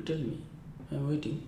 tell me. I am waiting.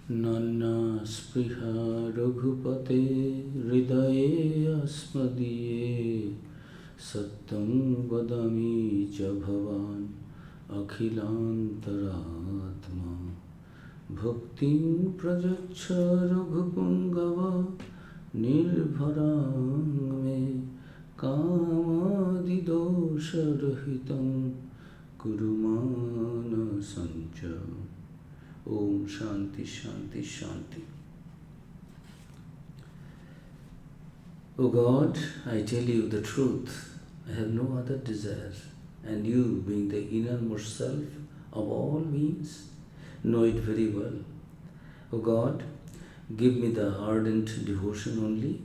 Nana spriha raghupate hridaye asmadiye satyam vadami cha bhavan akhilantaratma bhaktim prajacha raghupungava nirbharang me kamadidosha-rahitam kurumana sancha. Om Shanti Shanti Shanti. O God, I tell you the truth, I have no other desire, and you, being the innermost self of all beings, know it very well. O God, give me the ardent devotion only,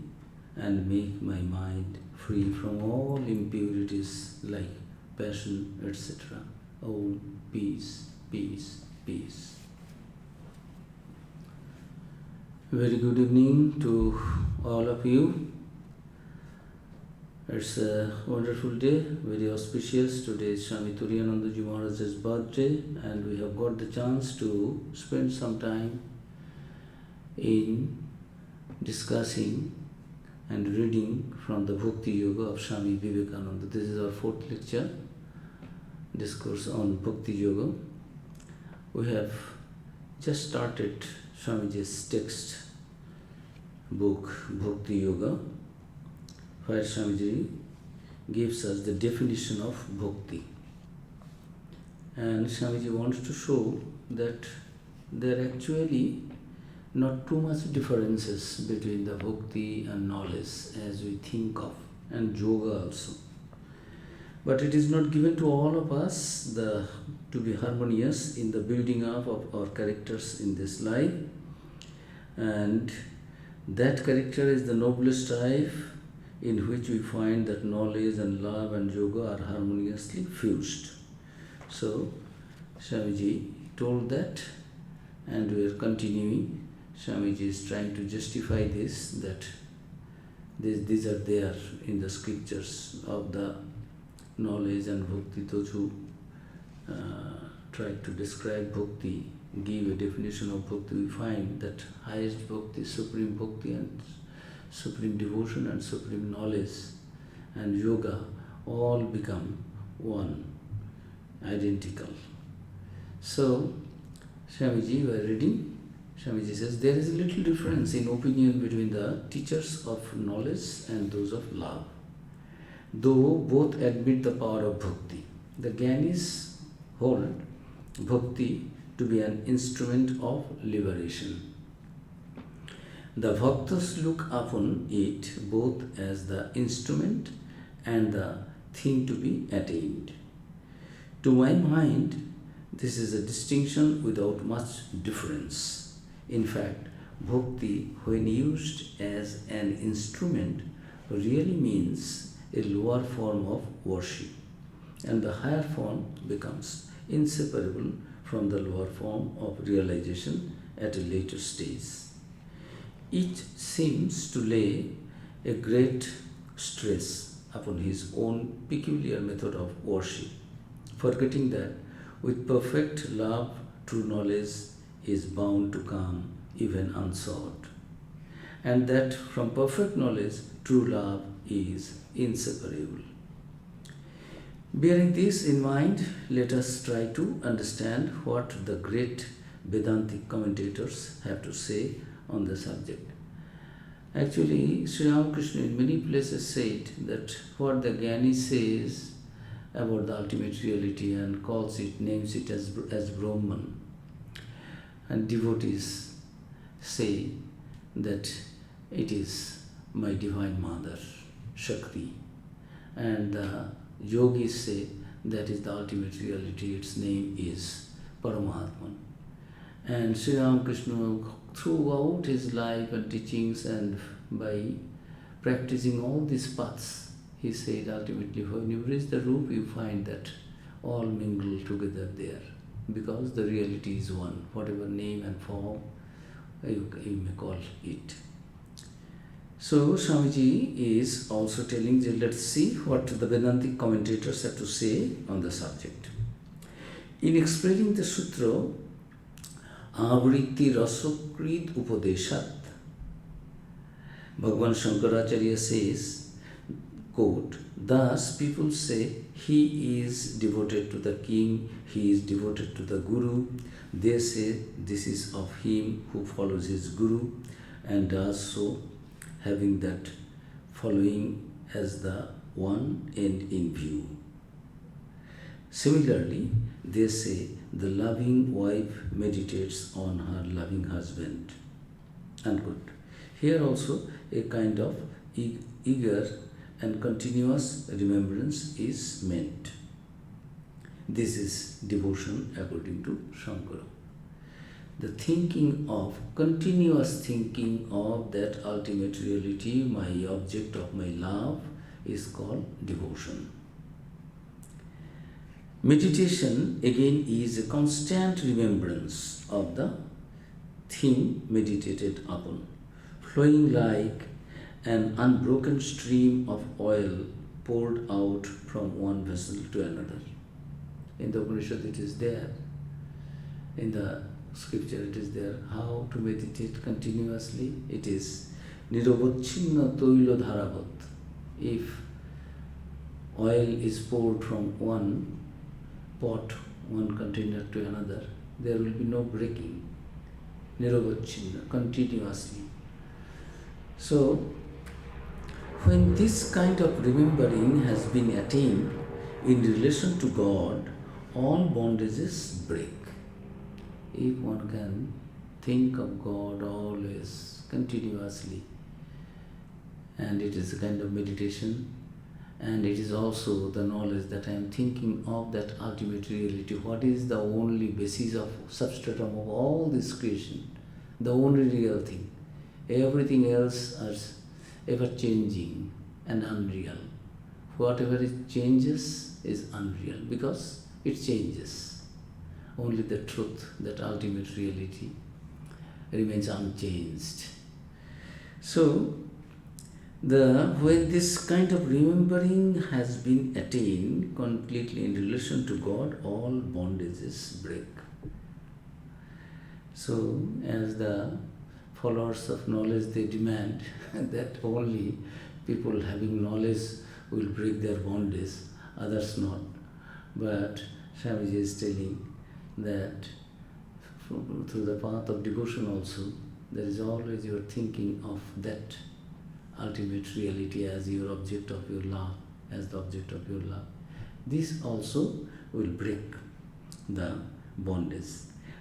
and make my mind free from all impurities like passion, etc. Om, peace, peace, peace. Very good evening to all of you. It's a wonderful day, very auspicious. Today is Swami Turiyanandaji Maharaj's birthday, and we have got the chance to spend some time in discussing and reading from the Bhakti Yoga of Swami Vivekananda. This is our fourth lecture, discourse on Bhakti Yoga. We have just started Swamiji's text book, Bhakti Yoga, where Swamiji gives us the definition of Bhakti. And Swamiji wants to show that there are actually not too much differences between the Bhakti and knowledge as we think of, and Yoga also. But it is not given to all of us to be harmonious in the building up of our characters in this life. And that character is the noblest type, in which we find that knowledge and love and yoga are harmoniously fused. So, Swamiji told that, and we are continuing. Swamiji is trying to justify this, that these are there in the scriptures of the knowledge and bhakti. Those who try to describe bhakti, give a definition of bhakti, we find that highest bhakti, supreme bhakti, and supreme devotion and supreme knowledge and yoga all become one, identical. So, Swamiji, we are reading. Swamiji says there is a little difference in opinion between the teachers of knowledge and those of love, though both admit the power of bhakti. The Gyanis hold bhakti to be an instrument of liberation. The Bhaktas look upon it both as the instrument and the thing to be attained. To my mind, this is a distinction without much difference. In fact, bhakti, when used as an instrument, really means a lower form of worship, and the higher form becomes inseparable from the lower form of realization at a later stage. Each seems to lay a great stress upon his own peculiar method of worship, forgetting that with perfect love, true knowledge is bound to come even unsought, and that from perfect knowledge, true love is inseparable. Bearing this in mind, let us try to understand what the great Vedantic commentators have to say on the subject. Actually, Sri Ramakrishna in many places said that what the Jnani says about the ultimate reality and names it as Brahman. And devotees say that it is my divine mother, Shakti. And the yogis say that is the ultimate reality, its name is Paramatman. And Sri Ramakrishna, throughout his life and teachings and by practicing all these paths, he said ultimately when you reach the root, you find that all mingle together there, because the reality is one, whatever name and form you may call it. So Swamiji is also telling, let's see what the Vedantic commentators have to say on the subject. In explaining the sutra, Avritti Rasokrit Upadeshat, Bhagavan Shankaracharya says, quote, thus people say he is devoted to the king, he is devoted to the guru. They say this is of him who follows his guru and does so, having that following as the one end in view. Similarly, they say the loving wife meditates on her loving husband. Unquote. Here also a kind of eager and continuous remembrance is meant. This is devotion according to Shankara. The continuous thinking of that ultimate reality, my object of my love, is called devotion. Meditation again is a constant remembrance of the thing meditated upon, flowing like an unbroken stream of oil poured out from one vessel to another. In the Upanishad it is there, in the scripture it is there, how to meditate continuously. It is nirobachinna toilo dharavat. If oil is poured from one pot, one container to another, there will be no breaking. Nirobachinna, continuously. So, when this kind of remembering has been attained in relation to God, all bondages break. If one can think of God always, continuously, and it is a kind of meditation, and it is also the knowledge that I am thinking of that ultimate reality, what is the only basis of substratum of all this creation, the only real thing. Everything else is ever changing and unreal. Whatever it changes is unreal because it changes. Only the truth, that ultimate reality, remains unchanged. So, when this kind of remembering has been attained completely in relation to God, all bondages break. So, as the followers of knowledge, they demand that only people having knowledge will break their bondage, others not. But Swamiji is telling that through the path of devotion also, there is always your thinking of that ultimate reality as your object of your love, as the object of your love. This also will break the bondage.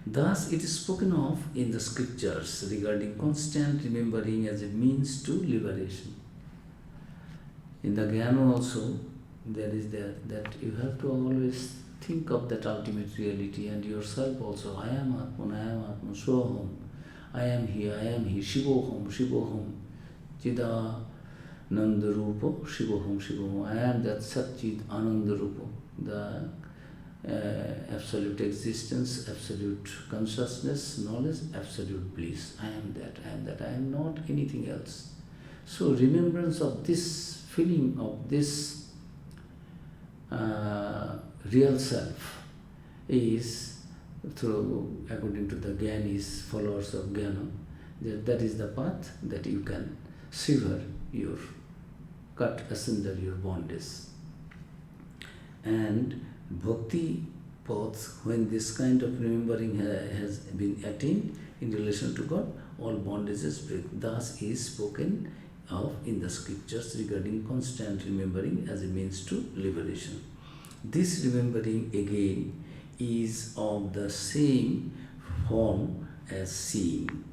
Thus, it is spoken of in the scriptures regarding constant remembering as a means to liberation. In the Jnana also, there is that you have to always think of that ultimate reality and yourself also. I am Atman, Soham, I am he, Shivoham, Chida Nandarupa, Shivoham. I am that Satchit Anandarupa, the absolute existence, absolute consciousness, knowledge, absolute bliss. I am that, I am not anything else. So remembrance of this feeling of this real self is through, according to the Jnanis, followers of Jnana, that is the path that you can sever your, cut asunder your bondage. And Bhakti path, when this kind of remembering has been attained in relation to God, all bondages break. Thus is spoken of in the scriptures regarding constant remembering as a means to liberation. This remembering again is of the same form as seeing,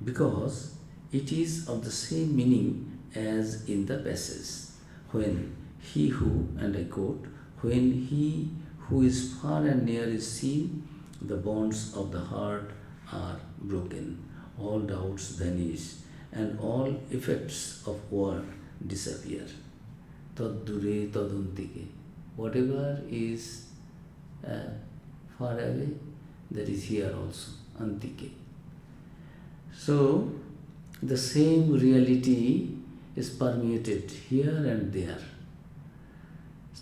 because it is of the same meaning as in the passage, when he who, and I quote, when he who is far and near is seen, the bonds of the heart are broken, all doubts vanish, and all effects of work disappear. Tad dure tadantike. Whatever is far away, that is here also, antike. So, the same reality is permeated here and there.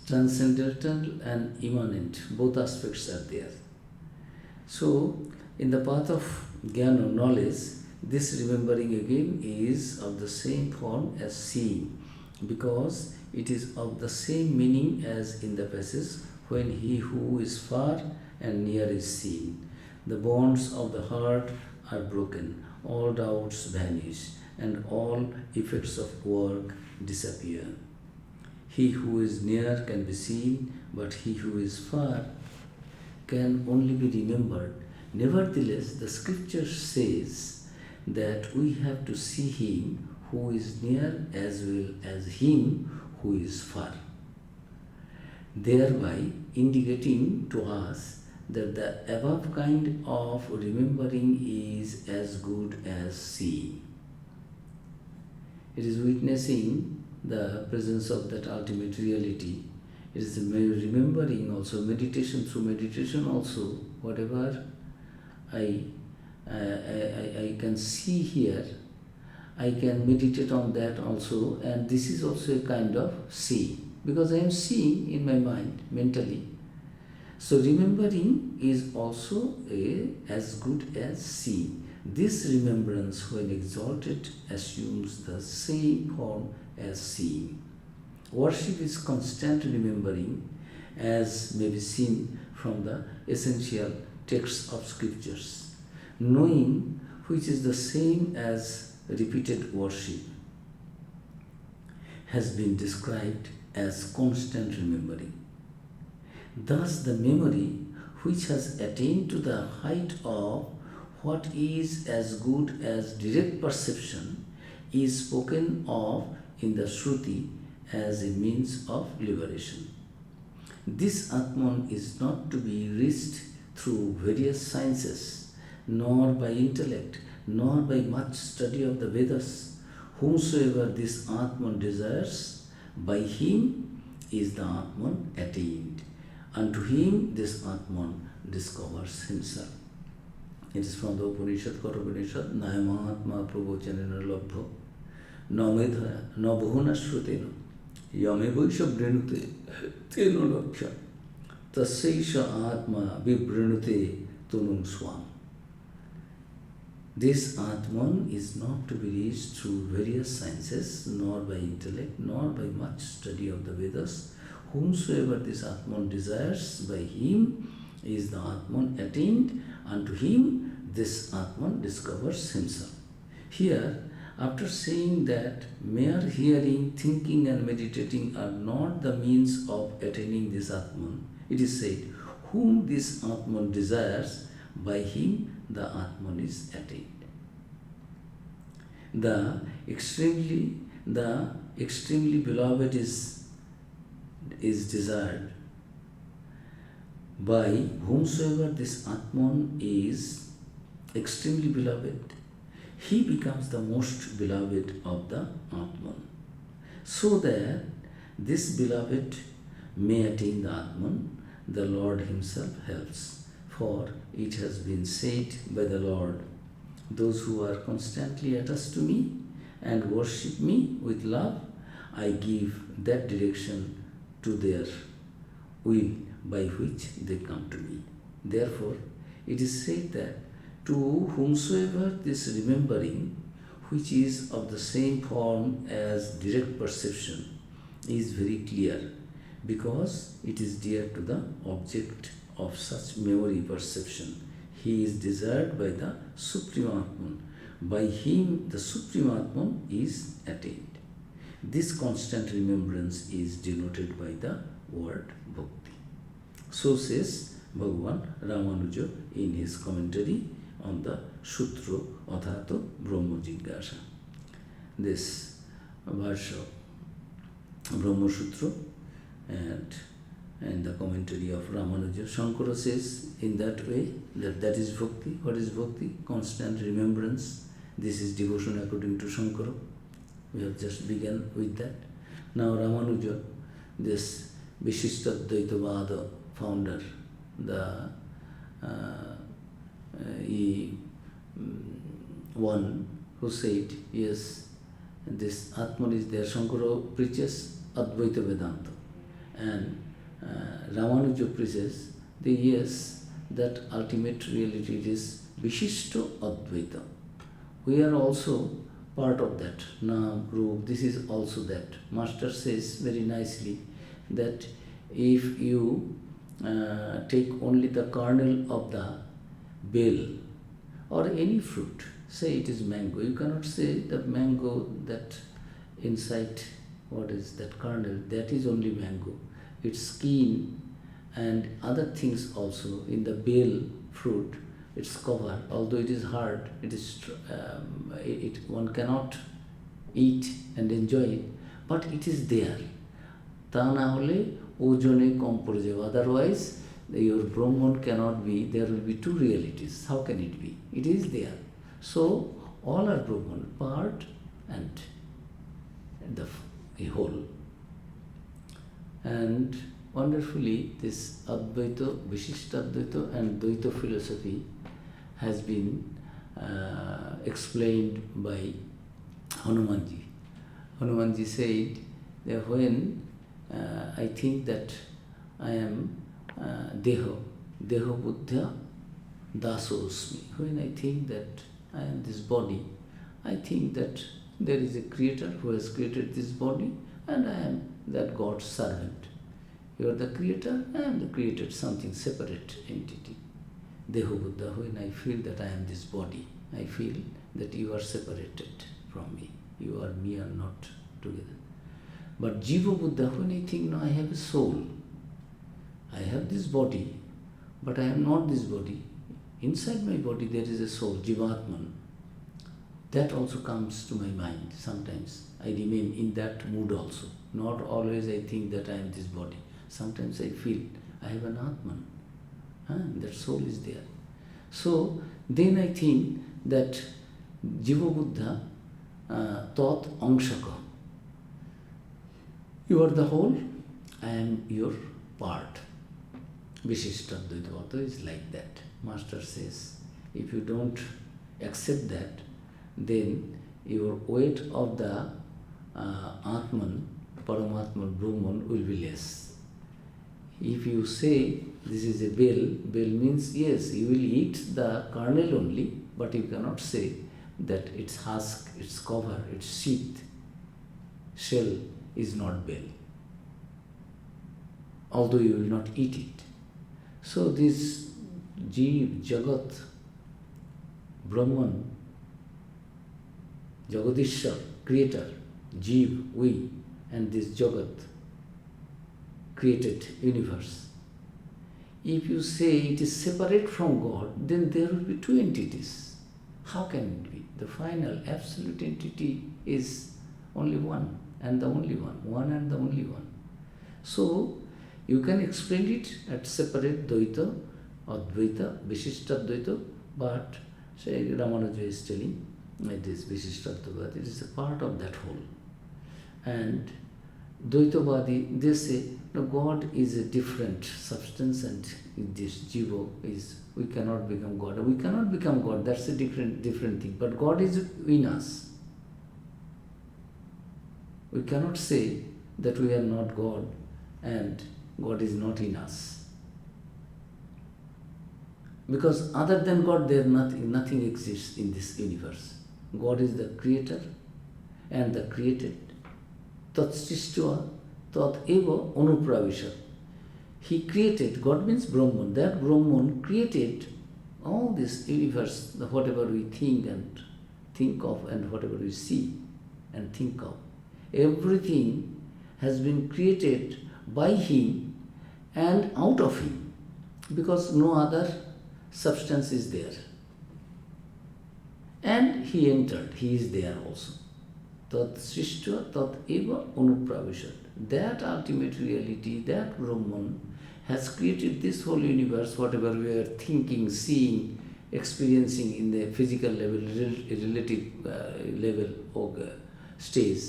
Transcendental and immanent, both aspects are there. So, in the path of jnana or knowledge, this remembering again is of the same form as seeing, because it is of the same meaning as in the passage, when he who is far and near is seen. The bonds of the heart are broken, all doubts vanish, and all effects of work disappear. He who is near can be seen, but he who is far can only be remembered. Nevertheless, the scripture says that we have to see him who is near as well as him who is far, thereby indicating to us that the above kind of remembering is as good as seeing. It is witnessing the presence of that ultimate reality. It is remembering also, meditation, through meditation also, whatever I can see here, I can meditate on that also, and this is also a kind of seeing, because I am seeing in my mind, mentally. So remembering is also as good as seeing. This remembrance, when exalted, assumes the same form as seeing. Worship is constant remembering, as may be seen from the essential texts of scriptures. Knowing, which is the same as repeated worship, has been described as constant remembering. Thus, the memory which has attained to the height of what is as good as direct perception is spoken of in the Shruti as a means of liberation. This Atman is not to be reached through various sciences, nor by intellect, nor by much study of the Vedas. Whomsoever this Atman desires, by him is the Atman attained. Unto him this Atman discovers himself. It is from the Upanishad, Kathopanishad, Nayamahatma pravochanena labdho, namedha nabhuna shrutena, yamevaisha vrinute teno laksha, tasyaisha atma vibrinute tunum swam. This Atman is not to be reached through various sciences, nor by intellect, nor by much study of the Vedas. Whomsoever this Atman desires, by him is the Atman attained. Unto him this Atman discovers himself. Here, after saying that mere hearing, thinking and meditating are not the means of attaining this Atman, it is said, whom this Atman desires, by him the Atman is attained. The extremely beloved is desired. By whomsoever this Atman is extremely beloved, he becomes the most beloved of the Atman, so that this beloved may attain the Atman. The Lord himself helps, for it has been said by the Lord, those who are constantly attached to me and worship me with love, I give that direction to their will by which they come to me. Therefore, it is said that to whomsoever this remembering, which is of the same form as direct perception, is very clear, because it is dear to the object of such memory perception. He is desired by the Supreme Atman. By him the Supreme Atman is attained. This constant remembrance is denoted by the word bhakti. So says Bhagavan Ramanuja in his commentary on the Sutra Athato Brahma Jigyasa. This verse of Brahma Sutra and the commentary of Ramanuja, Shankara says in that way that is bhakti. What is bhakti? Constant remembrance. This is devotion according to Shankara. We have just begun with that. Now Ramanuja, this Vishishtadvaitavada founder, one who said, yes, this Atman is there. Shankara preaches Advaita Vedanta, and Ramanuja preaches yes, that ultimate reality is Vishishta Advaita. We are also part of that. Now, Rup, this is also that. Master says very nicely that if you take only the kernel of the bell or any fruit, say it is mango, you cannot say that mango, that inside, what is that kernel, that is only mango. Its skin and other things also in the bell fruit, its cover, although it is hard, one cannot eat and enjoy it, but it is there. তা না হলে ওজনে কম পড়ে যাবে, otherwise your Brahman cannot be, there will be two realities. How can it be? It is there. So all are Brahman, part and the whole. And wonderfully, this Advaita, Vishishtadvaita and Dvaita philosophy has been explained by Hanumanji. Hanumanji said that when I think that I am Deho Buddha Dasosmi, when I think that I am this body, I think that there is a creator who has created this body and I am that God's servant. You are the creator, I am the created, something separate entity. Deho Buddha, when I feel that I am this body, I feel that you are separated from me. You are me or not together. But Jiva Buddha, when I think, no, I have a soul. I have this body, but I am not this body. Inside my body there is a soul, Jivatman. That also comes to my mind. Sometimes I remain in that mood also. Not always I think that I am this body. Sometimes I feel I have an Atman. That soul is there. So then I think that Jiva Buddha Tat Angshaka. You are the whole, I am your part. Vishishtadvaita is like that. Master says, if you don't accept that, then your weight of the Atman, Paramatman, Brahman will be less. If you say this is a bell means yes, you will eat the kernel only, but you cannot say that its husk, its cover, its sheath, shell is not bell, although you will not eat it. So this Jeev, Jagat, Brahman, Jagadishwar, creator, Jeev, we, and this Jagat, created universe. If you say it is separate from God, then there will be two entities. How can it be? The final absolute entity is only one and the only one and the only one. So you can explain it at separate Dvaita, Advaita, Vishishtadvaita, but say Ramanuja is telling it is Vishishtadvaita, it is a part of that whole. And Dvaitavadi, they say, no, God is a different substance and this Jiva is, we cannot become God. We cannot become God, that's a different thing. But God is in us. We cannot say that we are not God and God is not in us. Because other than God, there nothing exists in this universe. God is the creator and the created. Tat Srishtva, Tat Eva Anupravisha. He created, God means Brahman. That Brahman created all this universe, whatever we think of and whatever we see and think of. Everything has been created by Him and out of him, because no other substance is there. And he entered, he is there also. Tat Srishtva Tat Eva Anupravishat. That ultimate reality, that Brahman, has created this whole universe, whatever we are thinking, seeing, experiencing in the physical level, relative level of stage.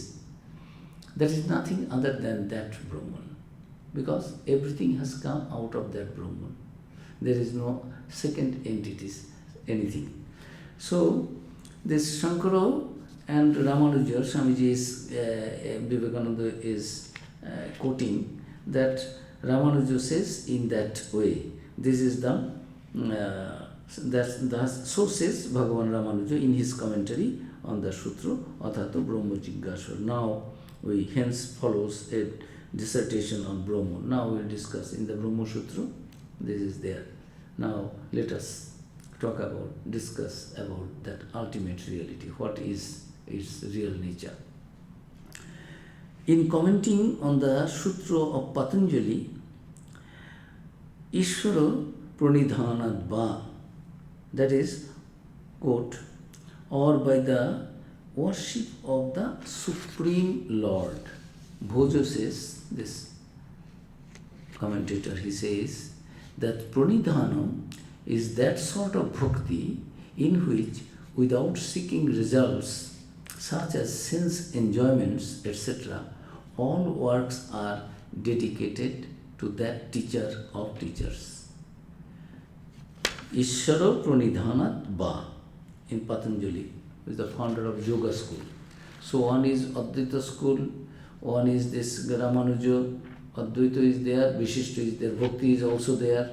That is nothing other than that Brahman, because everything has come out of that Brahman. There is no second entities, anything. So, this Shankara and Ramanuja, Swamiji's Vivekananda is quoting that Ramanuja says in that way. This is the so says Bhagavan Ramanuja in his commentary on the Sutra Athato Brahma Jigyasa. Now we hence follows a dissertation on Brahma. Now we will discuss in the Brahma Sutra. This is there. Now let us discuss about that ultimate reality. What is its real nature? In commenting on the Sutra of Patanjali, Ishvara Pranidhanadva, that is, quote, or by the worship of the Supreme Lord. Bhojo says, this commentator, he says that Pranidhanam is that sort of bhakti in which, without seeking results such as sense enjoyments, etc., all works are dedicated to that teacher of teachers. Ishvara Pranidhanat Ba in Patanjali, who is the founder of Yoga school. So one is Advaita school, one is this Ramanuja, Advaita is there, Vishishta is there, Bhakti is also there,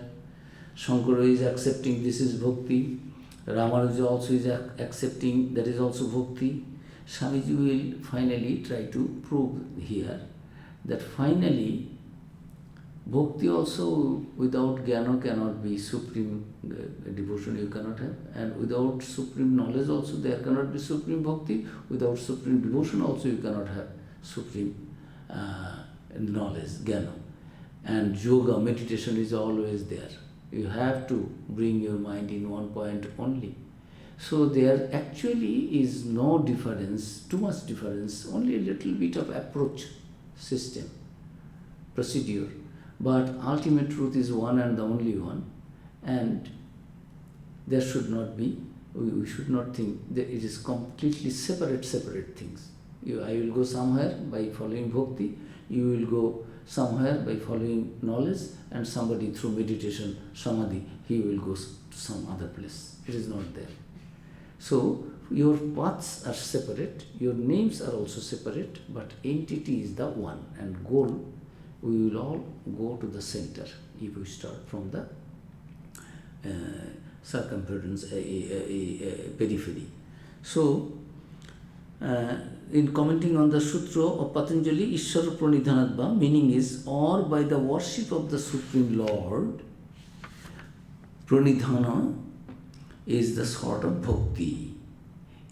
Shankara is accepting this is Bhakti, Ramanuja also is accepting that is also Bhakti. Swamiji will finally try to prove here that finally Bhakti also without jnana cannot be supreme devotion, you cannot have, and without supreme knowledge also there cannot be supreme bhakti, without supreme devotion also you cannot have supreme knowledge, jnana. And yoga, meditation is always there. You have to bring your mind in one point only. So there actually is no difference, too much difference, only a little bit of approach system, procedure. But ultimate truth is one and the only one, and there should not be, we should not think that it is completely separate things. I will go somewhere by following bhakti, you will go somewhere by following knowledge, and somebody through meditation, samadhi, he will go to some other place. It is not there. So your paths are separate, your names are also separate, but entity is the one, and goal, we will all go to the center if we start from the circumference, periphery. So, in commenting on the Sutra of Patanjali, Ishvara Pranidhanatva, meaning is, or by the worship of the Supreme Lord, Pranidhana is the sort of bhakti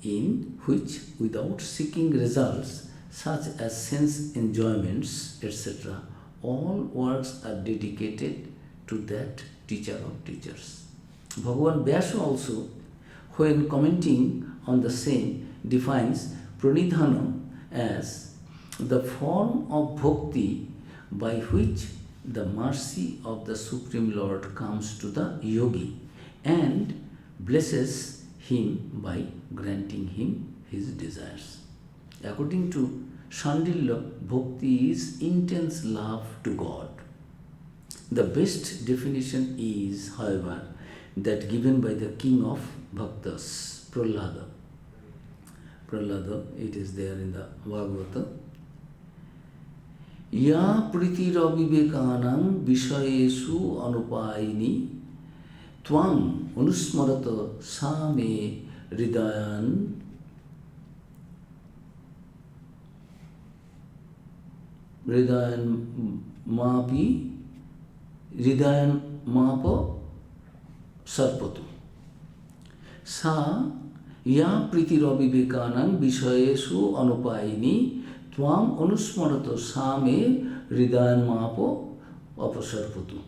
in which, without seeking results such as sense enjoyments, etc., all works are dedicated to that teacher of teachers. Bhagavan Vyasa also, when commenting on the same, defines pranidhana as the form of bhakti by which the mercy of the Supreme Lord comes to the yogi and blesses him by granting him his desires. According to Shandilya, bhakti is intense love to God. The best definition is, however, that given by the king of bhaktas, Prahlada. Prahlada, it is there in the Bhagavata. Ya pritiravivekanam vishayesu anupayini tvam anusmarata same hridayan mapa sarpatu. Sa ya pritiravivekanam vishayesu anupayini tvam anusmarata same hridayan mapo apasarpatu.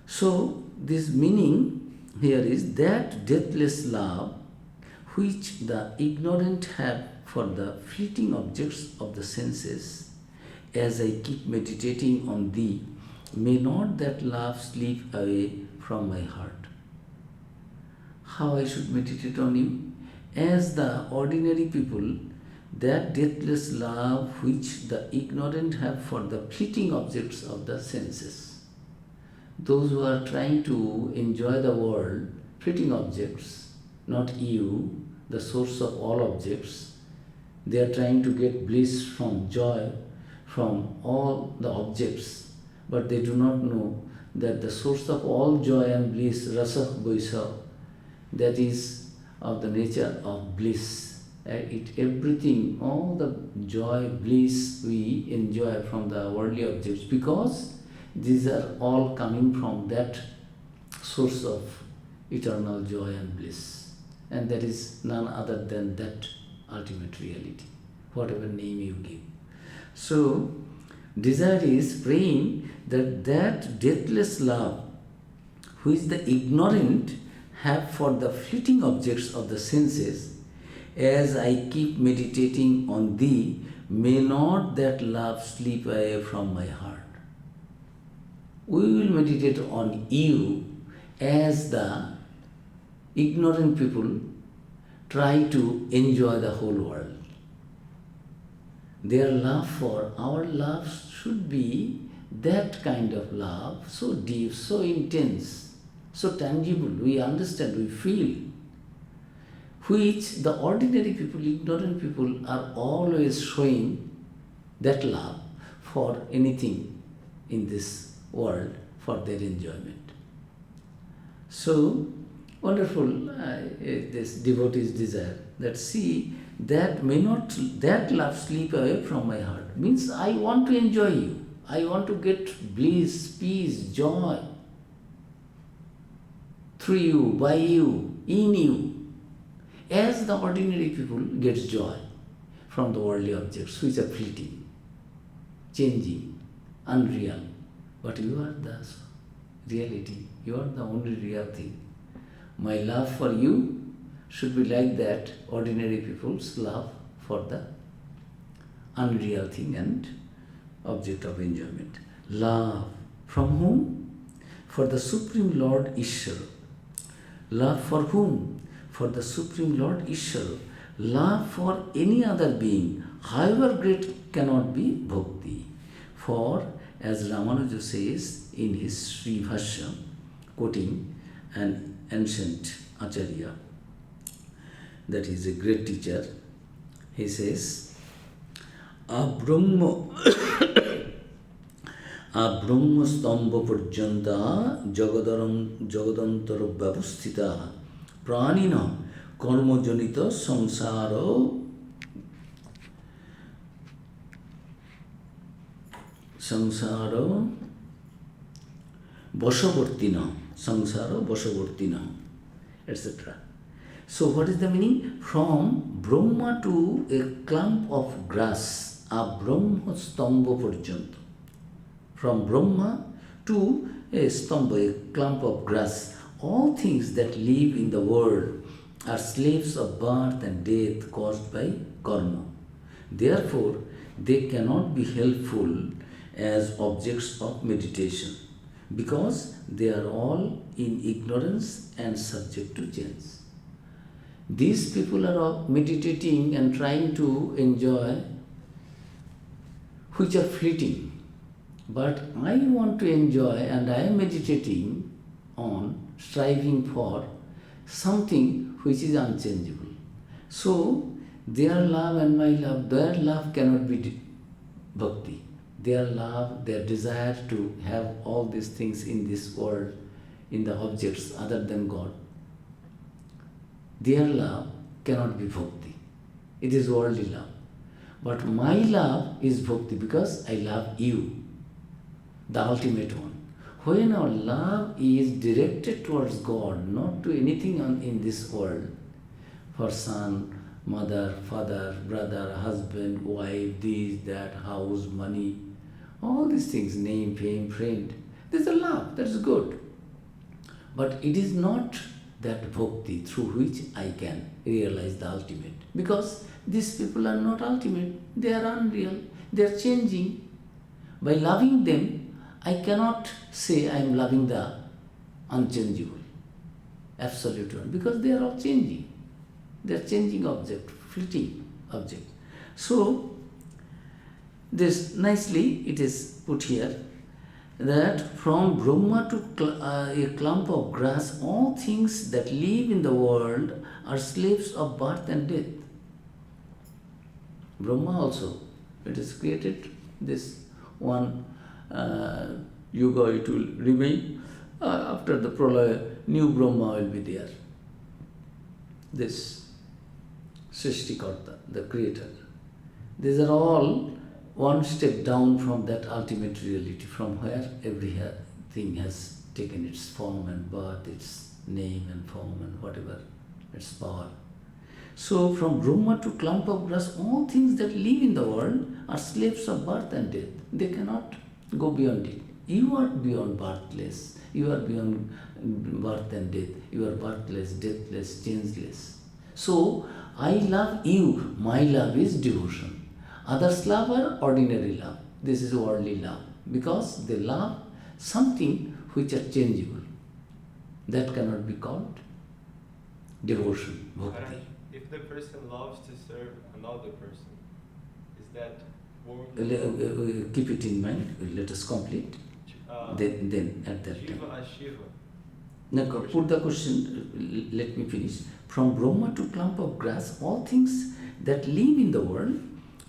So, this meaning here is that deathless love which the ignorant have for the fleeting objects of the senses, as I keep meditating on thee, may not that love slip away from my heart. How I should meditate on you? As the ordinary people, that deathless love which the ignorant have for the fleeting objects of the senses. Those who are trying to enjoy the world, fleeting objects, not you, the source of all objects, they are trying to get bliss from joy from all the objects, but they do not know that the source of all joy and bliss, rasa vaisa, that is of the nature of bliss. Everything, all the joy, bliss we enjoy from the worldly objects, because these are all coming from that source of eternal joy and bliss. And that is none other than that ultimate reality, whatever name you give. So, desire is praying that that deathless love which the ignorant have for the fleeting objects of the senses, as I keep meditating on thee, may not that love slip away from my heart. We will meditate on you as the ignorant people try to enjoy the whole world. Their love for our love should be that kind of love, so deep, so intense, so tangible, we understand, we feel, which the ordinary people, ignorant people are always showing that love for anything in this world for their enjoyment. So, wonderful this devotee's desire that see that may not that love slip away from my heart. Means I want to enjoy you. I want to get bliss, peace, joy through you, by you, in you. As the ordinary people gets joy from the worldly objects which are fleeting, changing, unreal. But you are the reality. You are the only real thing. My love for you should be like that ordinary people's love for the unreal thing and object of enjoyment. Love from whom? For the Supreme Lord Ishvara. Love for whom? For the Supreme Lord Ishvara. Love for any other being, however great, cannot be bhakti. For, as Ramanuja says in his Sri Bhashya, quoting an ancient Acharya, that is a great teacher, he says, Abrahma stamba parjanta jagadantara vyavasthita pranina karma janita samsara vashavartina, etc. So what is the meaning? From Brahma to a clump of grass, Brahma stamba parjanta. From Brahma to a stamba, a clump of grass, all things that live in the world are slaves of birth and death caused by karma. Therefore, they cannot be helpful as objects of meditation, because they are all in ignorance and subject to change. These people are meditating and trying to enjoy which are fleeting. But I want to enjoy and I am meditating on striving for something which is unchangeable. So, their love and my love, their love cannot be bhakti. Their love, their desire to have all these things in this world, in the objects other than God, their love cannot be bhakti. It is worldly love. But my love is bhakti because I love you, the ultimate one. When our love is directed towards God, not to anything in this world, for son, mother, father, brother, husband, wife, this, that, house, money, All these things, name, fame, friend, there's a love, that's good. But it is not that bhakti through which I can realize the ultimate. Because these people are not ultimate, they are unreal, they are changing. By loving them, I cannot say I am loving the unchangeable, absolute one, because they are all changing. They are changing object, fleeting object. So, this nicely it is put here that from Brahma to a clump of grass, all things that live in the world are slaves of birth and death. Brahma also, it is created this one yuga, it will remain. After the pralaya, new Brahma will be there. This Srishtikarta, the creator. These are all one step down from that ultimate reality, from where everything has taken its form and birth, its name and form and whatever, its power. So from Brahma to clump of grass, all things that live in the world are slaves of birth and death. They cannot go beyond it. You are beyond birthless. You are beyond birth and death. You are birthless, deathless, changeless. So I love you. My love is devotion. Others love are ordinary love. This is worldly love. Because they love something which are changeable. That cannot be called devotion, bhakti. If the person loves to serve another person, is that worldly? Keep it in mind. Let us complete. Then at that Jiva time. Ashiva. Now put the question, let me finish. From Brahma to clump of grass, all things that live in the world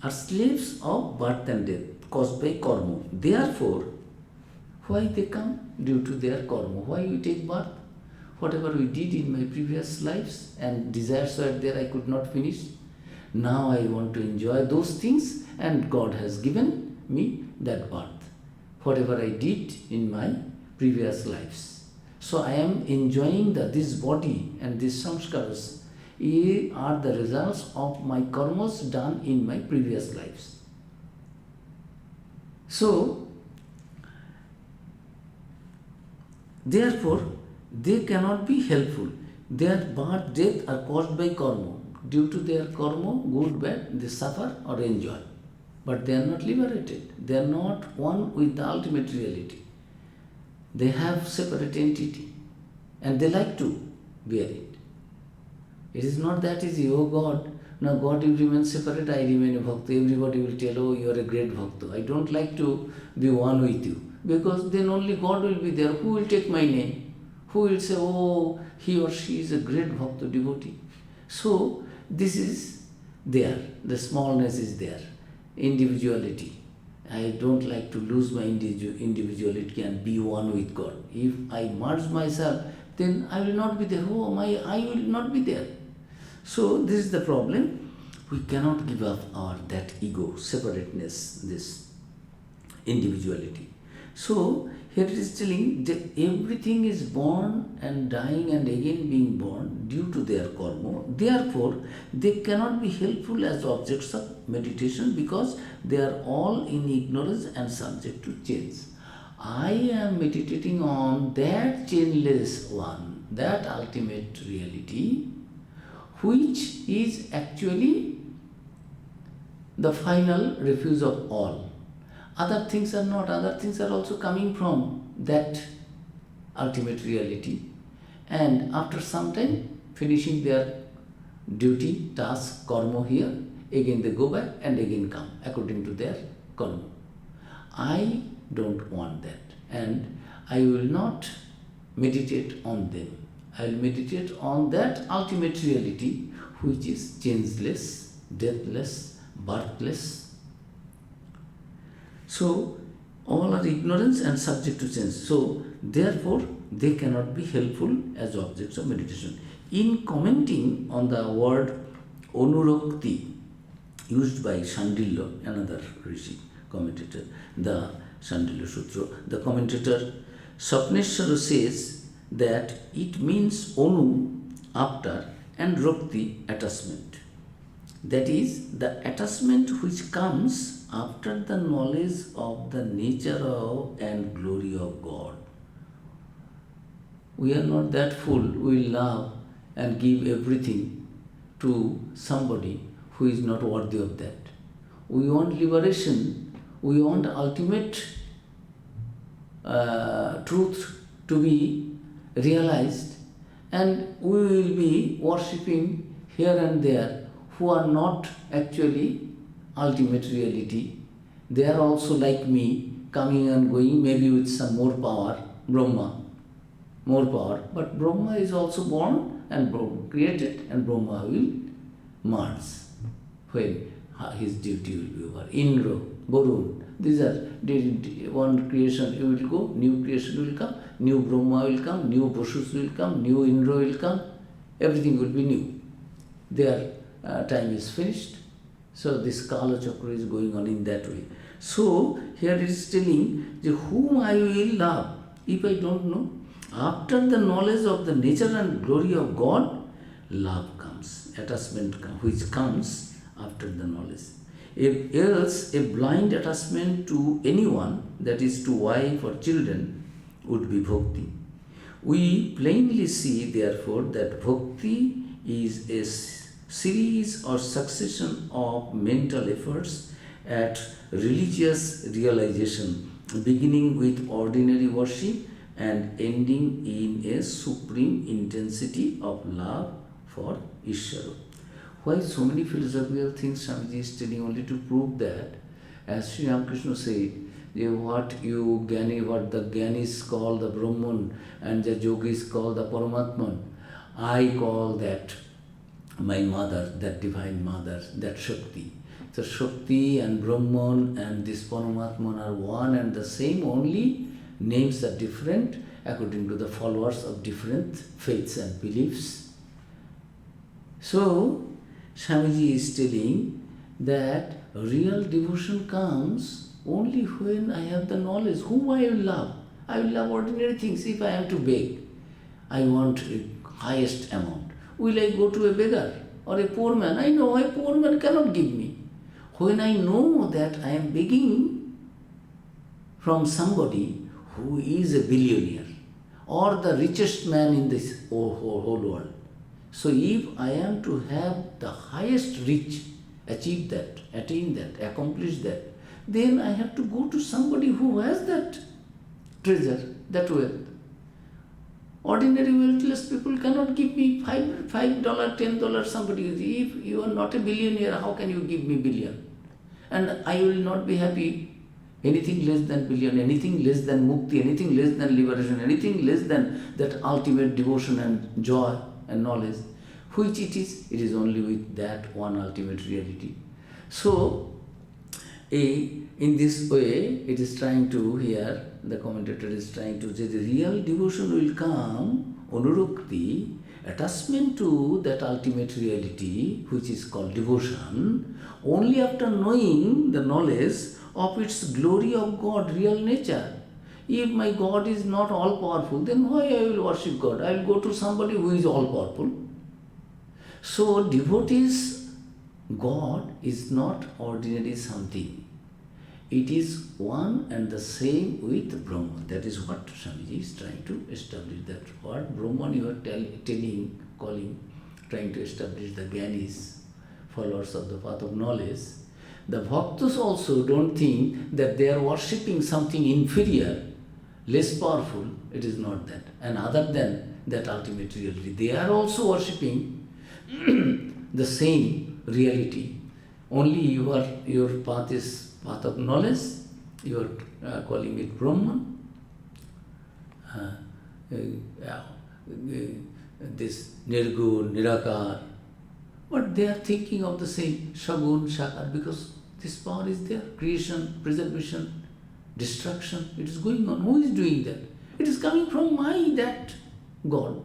are slaves of birth and death caused by karma. Therefore, why they come? Due to their karma. Why we take birth? Whatever we did in my previous lives and desires were there, I could not finish. Now I want to enjoy those things and God has given me that birth. Whatever I did in my previous lives. So I am enjoying this body and these samskaras are the results of my karmas done in my previous lives. So, therefore, they cannot be helpful. Their birth, death are caused by karma. Due to their karma, good, bad, they suffer or enjoy. But they are not liberated. They are not one with the ultimate reality. They have separate entity and they like to bear it. It is not that easy. Oh God, now God will remain separate, I remain a bhakta. Everybody will tell, oh, you are a great bhakta. I don't like to be one with you. Because then only God will be there. Who will take my name? Who will say, oh, he or she is a great bhakta devotee. So, this is there. The smallness is there. Individuality. I don't like to lose my individuality and be one with God. If I merge myself, then I will not be there. Oh, I will not be there. So this is the problem. We cannot give up that ego, separateness, this individuality. So here it is telling that everything is born and dying and again being born due to their karma. Therefore, they cannot be helpful as objects of meditation because they are all in ignorance and subject to change. I am meditating on that chainless one, that ultimate reality, which is actually the final refuge of all. Other things are not. Other things are also coming from that ultimate reality. And after some time, finishing their duty, task, karma here, again they go back and again come according to their karma. I don't want that. And I will not meditate on them. I will meditate on that ultimate reality which is changeless, deathless, birthless. So, all are ignorance and subject to change. So, therefore, they cannot be helpful as objects of meditation. In commenting on the word Anurokti used by Shandilya, another Rishi commentator, the Shandilya Sutra, the commentator Sapneshwara says that it means Anu, after, and Rokti, attachment. That is, the attachment which comes after the knowledge of the nature of and glory of God. We are not that fool. We love and give everything to somebody who is not worthy of that. We want liberation. We want ultimate truth to be realized, and we will be worshipping here and there who are not actually ultimate reality. They are also like me, coming and going, maybe with some more power, Brahma, more power. But Brahma is also born and created, and Brahma will merge when his duty will be over. Indra, Varun, these are one creation, you will go, new creation will come, new Brahma will come, new Vashus will come, new Indra will come, everything will be new. Their time is finished. So this Kala Chakra is going on in that way. So here it is telling whom I will love if I don't know. After the knowledge of the nature and glory of God, love comes, attachment comes, which comes after the knowledge. If else a blind attachment to anyone, that is to wife or children, would be bhakti. We plainly see therefore that bhakti is a series or succession of mental efforts at religious realization, beginning with ordinary worship and ending in a supreme intensity of love for Ishvara. Why so many philosophical things Swamiji is telling only to prove that, as Sri Ramakrishna said, what the Gyanis call the Brahman and the Yogis call the Paramatman, I call that my mother, that divine mother, that Shakti. So Shakti and Brahman and this Paramatman are one and the same, only names are different according to the followers of different faiths and beliefs. So Swamiji is telling that real devotion comes only when I have the knowledge. Whom I will love? I will love ordinary things. If I am to beg, I want a highest amount. Will I go to a beggar or a poor man? I know a poor man cannot give me. When I know that I am begging from somebody who is a billionaire or the richest man in this whole world, so if I am to have the highest reach, achieve that, attain that, accomplish that, then I have to go to somebody who has that treasure, that wealth. Ordinary wealthless people cannot give me $5, $10, somebody. If you are not a billionaire, how can you give me billion? And I will not be happy. Anything less than billion, anything less than mukti, anything less than liberation, anything less than that ultimate devotion and joy and knowledge, which it is only with that one ultimate reality. So, in this way, it is trying to, here, the commentator is trying to say the real devotion will come, anurukti, attachment to that ultimate reality, which is called devotion, only after knowing the knowledge of its glory of God, real nature. If my God is not all powerful, then why I will worship God? I will go to somebody who is all powerful. So devotees, God is not ordinary something. It is one and the same with Brahman. That is what Swamiji is trying to establish. That what Brahman you are trying to establish the Gyanis, followers of the path of knowledge. The Bhaktas also don't think that they are worshipping something inferior, less powerful. It is not that. And other than that ultimate reality, they are also worshipping the same reality. Only your path is path of knowledge. You are calling it Brahman. This Nirgun, Nirakar. But they are thinking of the same Shagun, Shakar, because this power is there. Creation, preservation, destruction. It is going on. Who is doing that? It is coming from that God.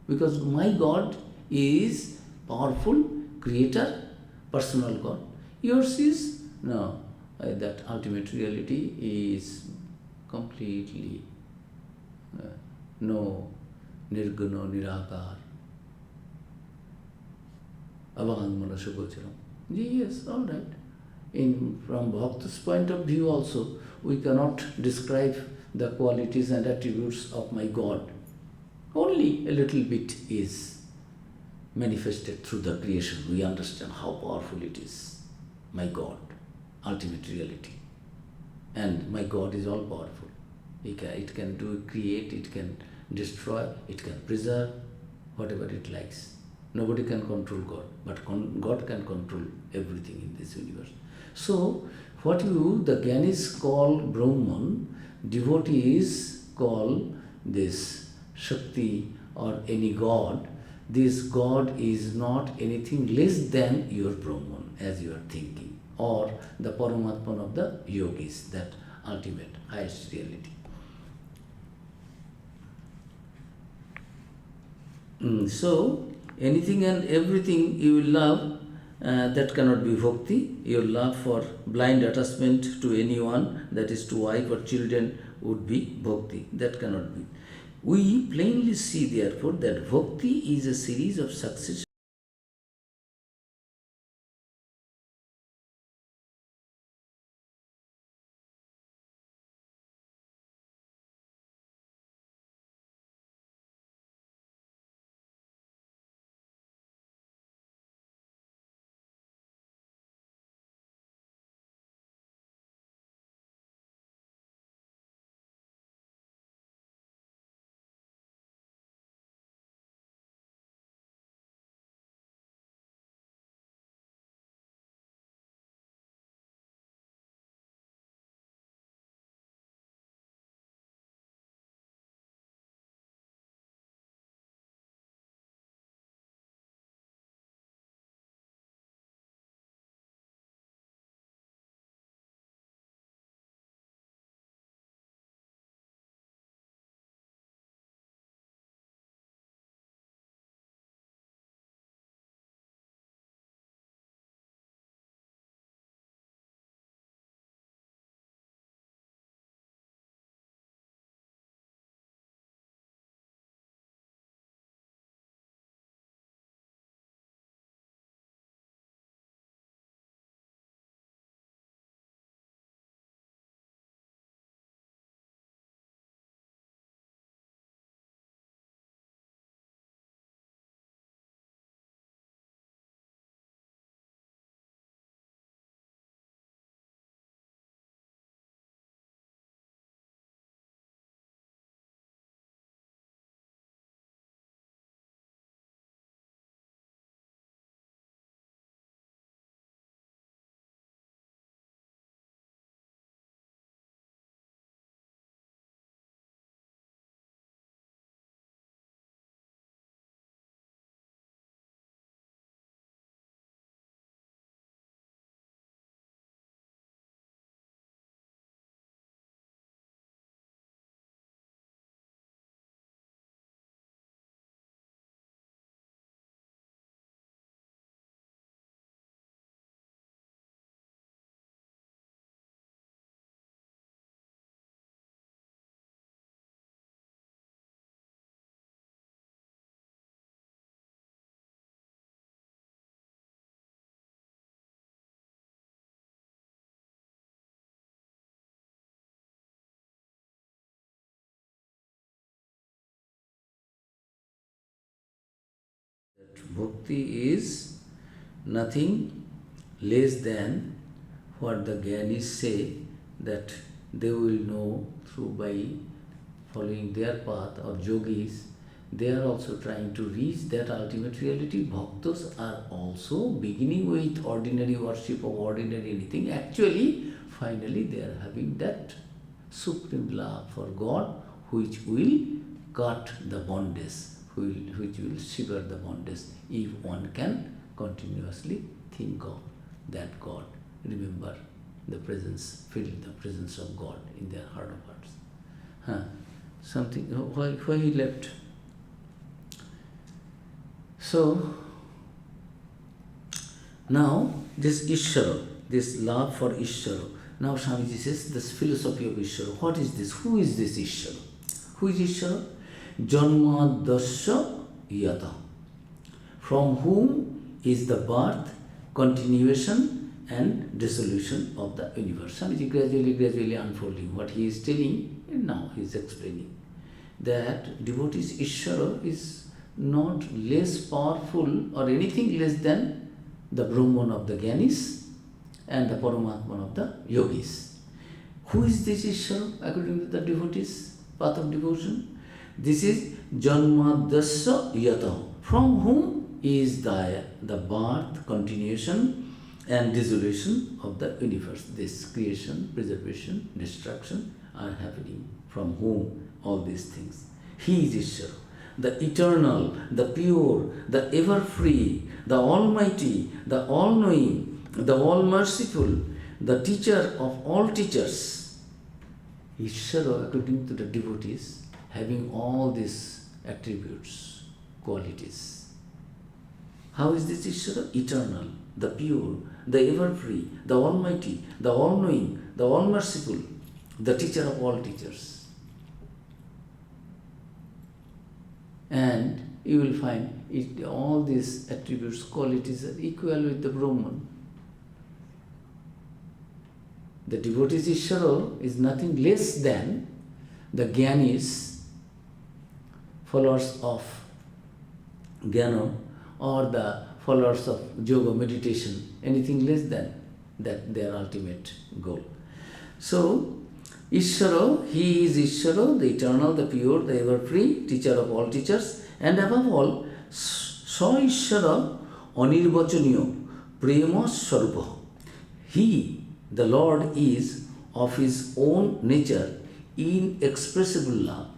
Because my God is powerful, creator, personal God. Yours is, no, that ultimate reality is completely no Nirguna, Nirakar, Avahangmana Sugocharam. Yes, all right. From Bhakta's point of view also, we cannot describe the qualities and attributes of my God. Only a little bit is manifested through the creation. We understand how powerful it is. My God, ultimate reality. And my God is all powerful. It can do create, it can destroy, it can preserve, whatever it likes. Nobody can control God, but God can control everything in this universe. So, what the Gyanis call Brahman, devotees call this Shakti or any God. This God is not anything less than your Brahman, as you are thinking, or the Paramatman of the yogis, that ultimate, highest reality. So, anything and everything you will love, that cannot be bhakti. Your love for blind attachment to anyone, that is to wife or children, would be bhakti. That cannot be. We plainly see, therefore, that bhakti is a series of successive bhakti is nothing less than what the Gyanis say, that they will know through by following their path, or yogis. They are also trying to reach that ultimate reality. Bhaktas are also beginning with ordinary worship of ordinary anything. Actually, finally, they are having that supreme love for God, which will cut the bondage, which will sever the bondage, if one can continuously think of that God. Remember the presence, feel the presence of God in their heart of hearts. Something, why he left? So, now this Ishvara, this love for Ishvara. Now Swamiji says, this philosophy of Ishvara. What is this? Who is this Ishvara? Who is Ishvara? Janmadasya yata. From whom is the birth continuation and dissolution of the universe. Swamiji gradually unfolding what he is telling, and now he is explaining that devotee's Ishvara is not less powerful or anything less than the Brahman of the Gyanis and the Paramatman of the Yogis. Who is this Ishvara according to the devotee's path of devotion? This is Janmadasya Yata, from whom is the birth, continuation and dissolution of the universe. This creation, preservation, destruction are happening. From whom all these things. He is Ishvara, the eternal, the pure, the ever-free, the almighty, the all-knowing, the all-merciful, the teacher of all teachers. Ishvara, according to the devotees, having all these attributes, qualities. How is this Ishvara? Eternal, the pure, the ever-free, the almighty, the all-knowing, the all-merciful, the teacher of all teachers. And you will find all these attributes, qualities are equal with the Brahman. The devotee's Ishvara is nothing less than the Gyanis, followers of Jnana, or the followers of yoga, meditation, anything less than that, their ultimate goal. So, Ishvara, he is Ishvara, the eternal, the pure, the ever-free, teacher of all teachers, and above all, Sa Ishvara Anirvachaniya Prema Swarupa. He, the Lord, is of his own nature inexpressible love.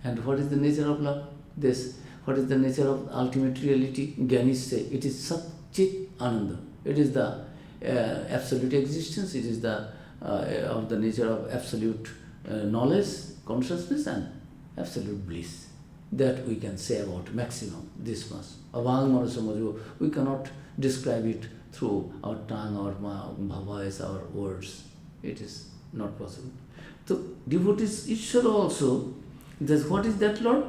And what is the nature of love? This. What is the nature of ultimate reality? Gyanis say it is Sat Chit Ananda. It is the absolute existence. It is the of the nature of absolute knowledge, consciousness, and absolute bliss. That we can say about maximum, this much. Avang Manasamajyo, we cannot describe it through our tongue, our voice, our words. It is not possible. So, devotees Ishvara also, what is that, Lord?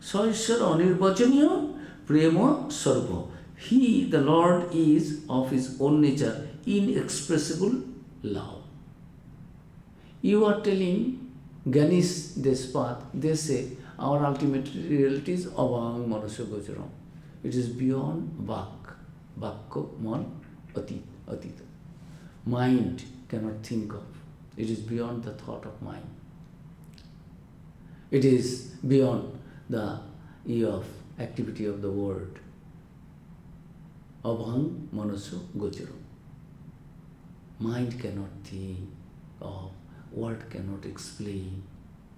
Sa Ishvara Anirvachaniya Prema Swarupa. He, the Lord, is of his own nature inexpressible love. You are telling Ganesh this path, they say our ultimate reality is Avang Manasya Gocharam. It is beyond Vak, Vakko, Man, Atita. Mind cannot think of. It is beyond the thought of mind. It is beyond the of activity of the word. Avang Manasya Gocharam. Mind cannot think of, word cannot explain.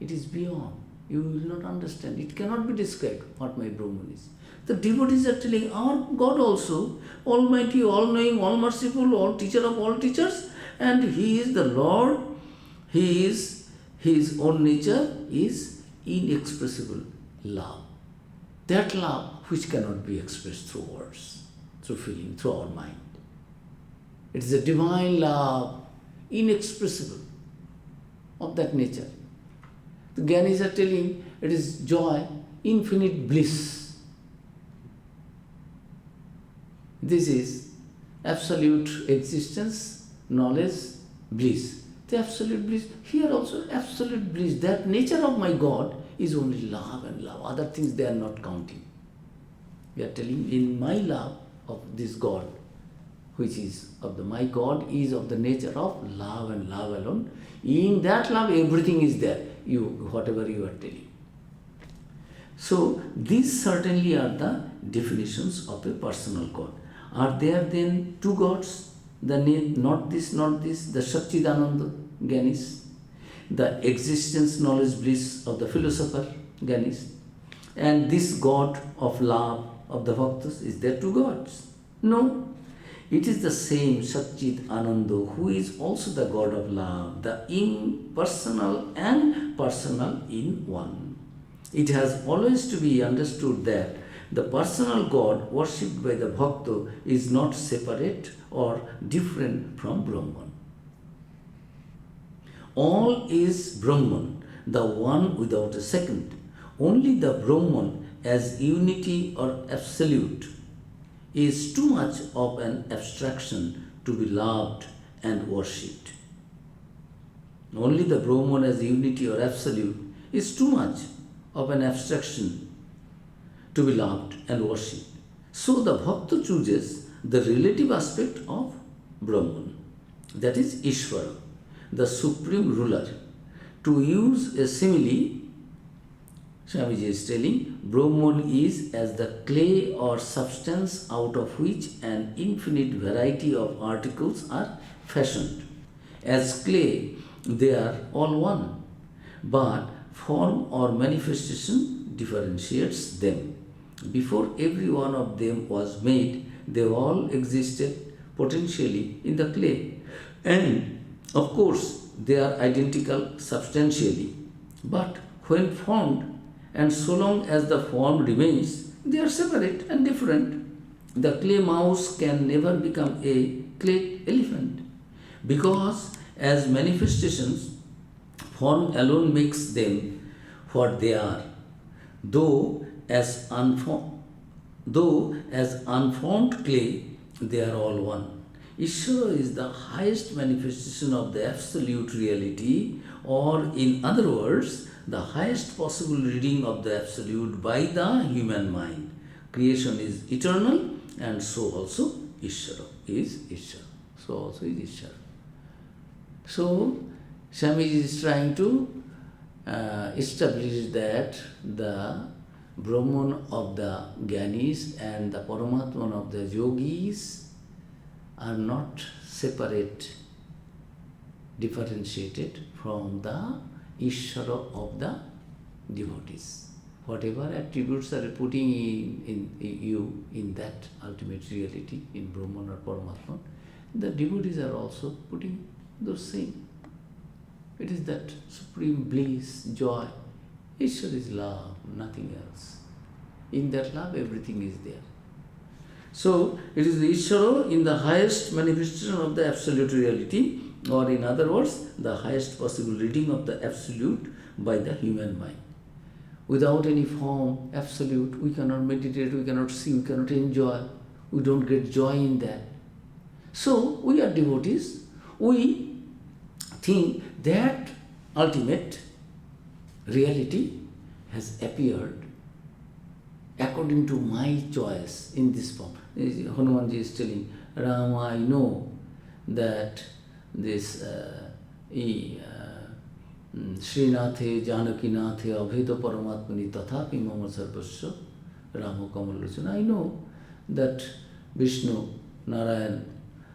It is beyond. You will not understand. It cannot be described what my Brahman is. The devotees are telling our God also, almighty, all-knowing, all-merciful, all teacher of all teachers, and he is the Lord. He is, his own nature is inexpressible love. That love which cannot be expressed through words, through feeling, through our mind. It is a divine love, inexpressible, of that nature. The Gyanis are telling it is joy, infinite bliss. This is absolute existence, knowledge, bliss. The absolute bliss, here also absolute bliss. That nature of my God is only love and love. Other things they are not counting. We are telling in my love of this God, which is of the my God is of the nature of love and love alone. In that love everything is there. Whatever you are telling. So these certainly are the definitions of a personal God. Are there then two gods? Not this, the Satchidananda Gyanis, the existence, knowledge, bliss of the philosopher Gyanis, and this God of love of the Bhaktas. Is there two gods? No. It is the same Satchit Ananda who is also the God of love, the impersonal and personal in one. It has always to be understood that the personal God worshipped by the Bhakta is not separate or different from Brahman. All is Brahman, the one without a second. Only the Brahman as unity or absolute is too much of an abstraction to be loved and worshipped. Only the Brahman as unity or absolute is too much of an abstraction to be loved and worshipped. So the Bhakta chooses the relative aspect of Brahman, that is Ishvara, the supreme ruler. To use a simile, Swamiji is telling, Brahman is as the clay or substance out of which an infinite variety of articles are fashioned. As clay, they are all one, but form or manifestation differentiates them. Before every one of them was made, they all existed potentially in the clay. And of course, they are identical substantially. But when formed, and so long as the form remains, they are separate and different. The clay mouse can never become a clay elephant, because as manifestations, form alone makes them what they are, though as unformed clay, they are all one. Ishvara is the highest manifestation of the absolute reality, or in other words, the highest possible reading of the absolute by the human mind. Creation is eternal, and so also Ishvara is Ishvara. So also is Ishvara. So, Swamiji is trying to establish that the Brahman of the Gyanis and the Paramatman of the Yogis are not separate, differentiated from the Ishvara of the devotees. Whatever attributes are putting in you in that ultimate reality, in Brahman or Paramatman, the devotees are also putting those same. It is that supreme bliss, joy. Ishvara is love, nothing else. In that love, everything is there. So, it is the Ishvara in the highest manifestation of the absolute reality, or in other words, the highest possible reading of the absolute by the human mind. Without any form, absolute, we cannot meditate, we cannot see, we cannot enjoy, we don't get joy in that. So, we are devotees, we think that ultimate reality has appeared according to my choice in this form. Hanumanji is telling, Rama, I know that this Srinathe, Janakinathe, Abheda Paramatmani Tathapi Mama Sarvasya, Rama Kamalachana. I know that Vishnu, Narayan,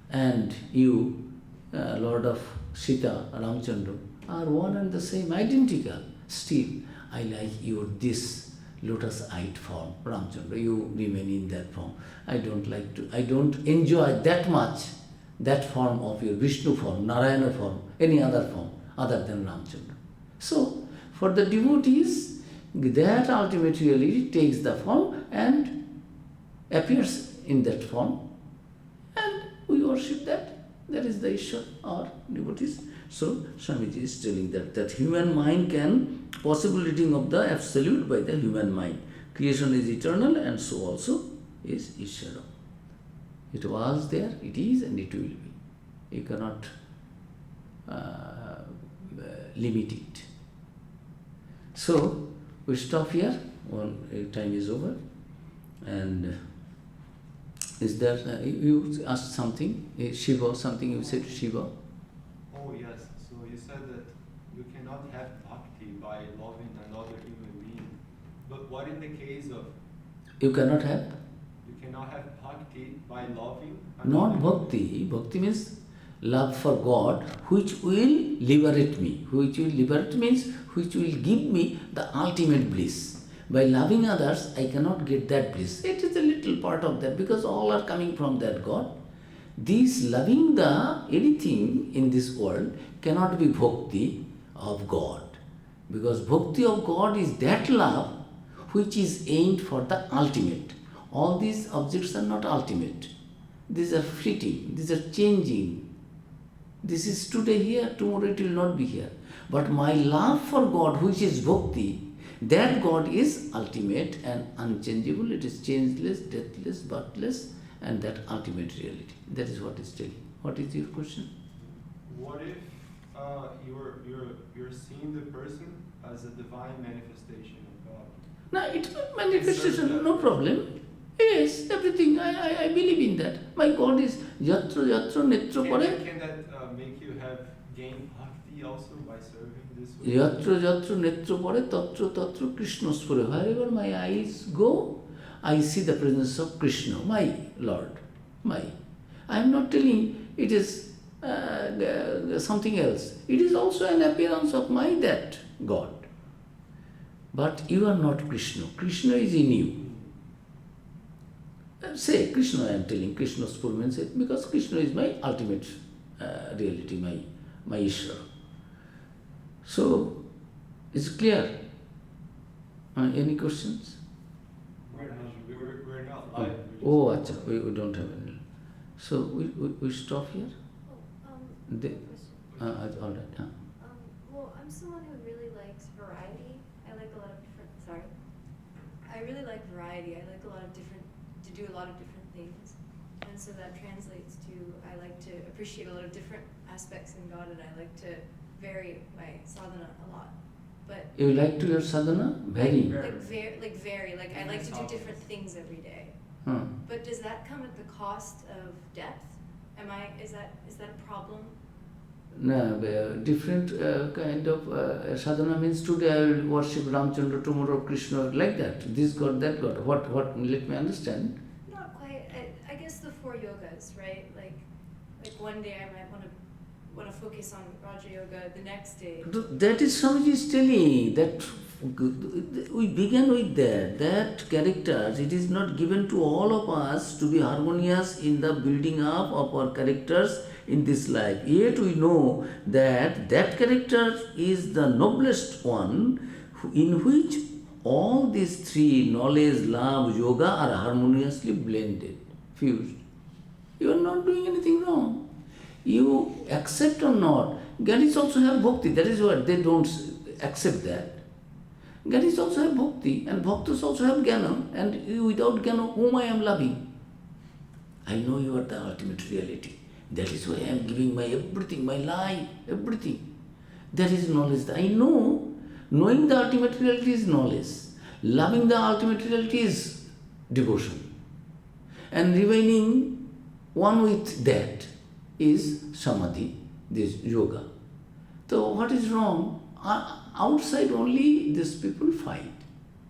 and you, Lord of Sita, Ramchandra, are one and the same, identical. Still, I like your this lotus-eyed form, Ramchandra. You remain in that form. I don't enjoy that much that form of your Vishnu form, Narayana form, any other form other than Ramchandra. So, for the devotees, that ultimate reality takes the form and appears in that form, and we worship that. That is the Ishvara or devotees. So, Swamiji is telling that human mind can possible reading of the absolute by the human mind. Creation is eternal, and so also is Ishvara. It was there, it is, and it will be. You cannot limit it. So, we stop here. Time is over. And is there, you asked something, Shiva, something you said to Shiva? Oh yes, so you said that you cannot have bhakti by loving another human being. But what in the case of... You cannot have? You cannot have bhakti by loving Not another... bhakti. Bhakti means love for God, which will liberate me. Which will liberate means which will give me the ultimate bliss. By loving others, I cannot get that bliss. It is a little part of that, because all are coming from that God. This loving the anything in this world cannot be bhakti of God. Because bhakti of God is that love which is aimed for the ultimate. All these objects are not ultimate. These are fleeting, these are changing. This is today here, tomorrow it will not be here. But my love for God, which is bhakti, that God is ultimate and unchangeable. It is changeless, deathless, birthless, and that ultimate reality. That is what is telling. What is your question? What if you're seeing the person as a divine manifestation of God? No, it's not manifestation, no problem. Yes, everything, I believe in that. My God is yatra yatra netra pare. Can that make you have gain bhakti also by serving this way? Yatra yatra netra pare tatra tatra Krishna spure. Wherever my eyes go, I see the presence of Krishna, my Lord, my. I am not telling it is something else. It is also an appearance of my that God. But you are not Krishna. Krishna is in you. Say Krishna, I am telling Krishna Spur means it because Krishna is my ultimate reality, my Ishvara. So, it's clear. Any questions? We're not live. Oh, acha, we don't have any. So, we stop here? All right. Well, I'm someone who really likes variety. I like a lot of different, sorry. I really like variety. I like to do a lot of different things. And so that translates to, I like to appreciate a lot of different aspects in God, and I like to vary my sadhana a lot. But You like to your sadhana? Vary. Like I like to do different things every day. But does that come at the cost of depth? Is that a problem? No, different kind of sadhana means today I will worship Ramchandra, tomorrow Krishna, like that. This God, that God. What? Let me understand. Not quite. I guess the 4 yogas, right? Like one day I might want to focus on Raja Yoga. The next day. That is Swamiji is telling that we began with that characters. It is not given to all of us to be harmonious in the building up of our characters in this life. Yet we know that character is the noblest one in which all these 3, knowledge, love, yoga, are harmoniously blended, fused. You are not doing anything wrong. You accept or not. Gyanis also have bhakti. That is what they don't accept that. Gyanis also have bhakti, and bhaktas also have jnana, and without jnana, whom I am loving? I know you are the ultimate reality. That is why I am giving my everything, my life, everything. That is knowledge. I know, knowing the ultimate reality is knowledge. Loving the ultimate reality is devotion. And remaining one with that is samadhi, this yoga. So what is wrong? Outside only these people fight.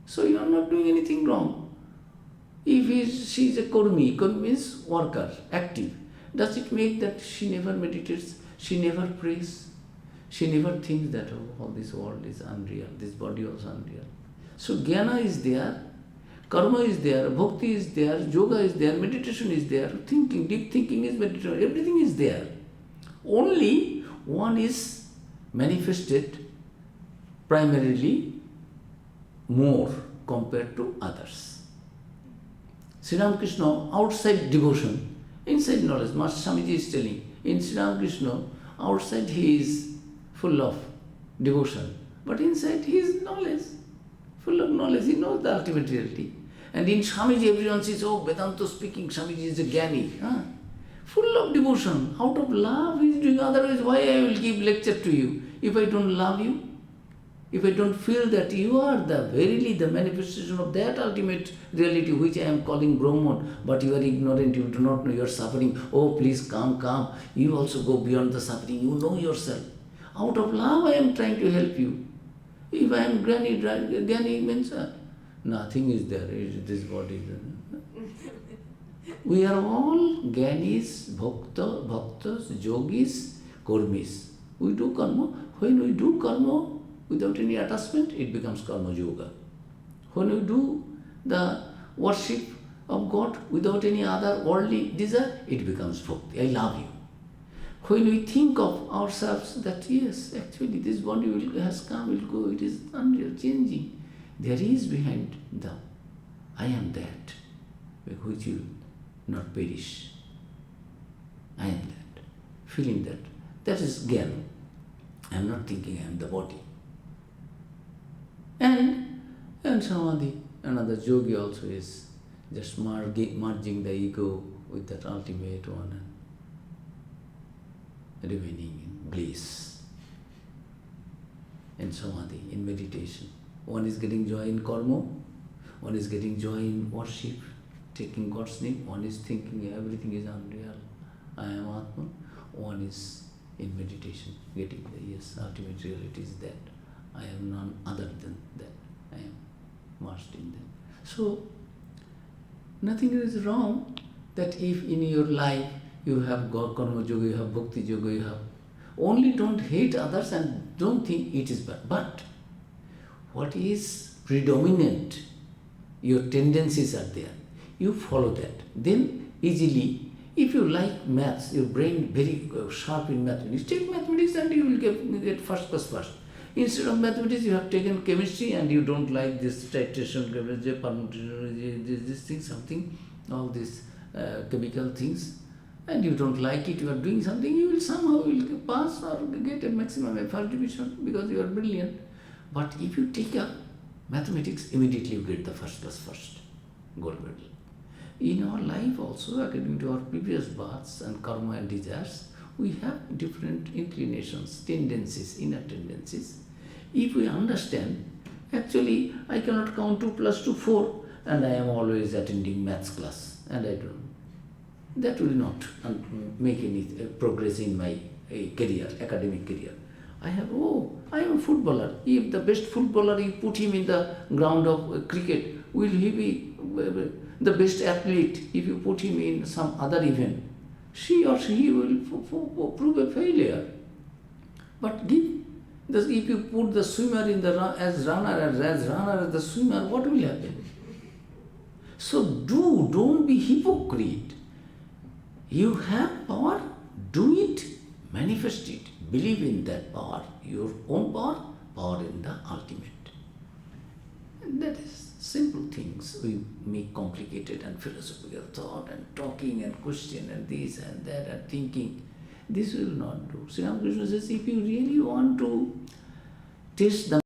So you are not doing anything wrong. If she is a kurmi means worker, active. Does it make that she never meditates, she never prays, she never thinks that all this world is unreal, this body was unreal? So jnana is there, karma is there, bhakti is there, yoga is there, meditation is there, thinking, deep thinking is meditation, everything is there. Only one is manifested primarily more compared to others. Sri Ramakrishna, outside devotion, inside knowledge, Master Swamiji is telling, in Sri Ramakrishna, outside he is full of devotion, but inside he is knowledge, full of knowledge, he knows the ultimate reality. And in Swamiji everyone says, oh, Vedanta speaking, Swamiji is a jnani. Full of devotion, out of love he is doing, otherwise why I will give lecture to you if I don't love you? If I don't feel that you are verily the manifestation of that ultimate reality which I am calling Brahman, but you are ignorant, you do not know, you are suffering. Oh, please come. You also go beyond the suffering, you know yourself. Out of love I am trying to help you. If I am Jnani means nothing is there, this body. We are all Jnanis, Bhaktas, Yogis, Kurmis. We do karma. When we do karma, without any attachment, it becomes karma yoga. When we do the worship of God without any other worldly desire, it becomes bhakti. I love you. When we think of ourselves that yes, actually this body has come, will go, it is unreal, changing. There is behind the I am that, which will not perish. I am that. Feeling that. That is jnana. I am not thinking I am the body. And samadhi, another yogi also is just merging the ego with that ultimate one and remaining in bliss, in samadhi, in meditation. One is getting joy in karma, one is getting joy in worship, taking God's name, one is thinking everything is unreal, I am Atma, one is in meditation, getting the ultimate reality is that I am none other than that, I am merged in that. So, nothing is wrong that if in your life you have God Karma Yoga, you have Bhakti Yoga, you have, only don't hate others and don't think it is bad. But what is predominant, your tendencies are there, you follow that. Then easily, if you like maths, your brain very sharp in mathematics, take mathematics and you will get first class first. Instead of mathematics, you have taken chemistry and you don't like this titration, permutation, this thing, something, all these chemical things, and you don't like it, you are doing something, you will somehow pass or get a maximum first division because you are brilliant. But if you take up mathematics, immediately you get the first class first, gold medal. In our life also, according to our previous births and karma and desires, we have different inclinations, tendencies, inner tendencies. If we understand, actually I cannot count 2 plus 2, 4, and I am always attending maths class, and I don't. That will not make any progress in my career, academic career. I am a footballer. If the best footballer, you put him in the ground of cricket, will he be the best athlete? If you put him in some other event, she or he will prove a failure. But if you put the swimmer in as runner as the swimmer, what will happen? So don't be hypocrite. You have power, do it, manifest it, believe in that power, your own power, power in the ultimate. And that is simple things. We make complicated and philosophical thought and talking and question and this and that and thinking. This will not do. Sri Ramakrishna says, if you really want to test the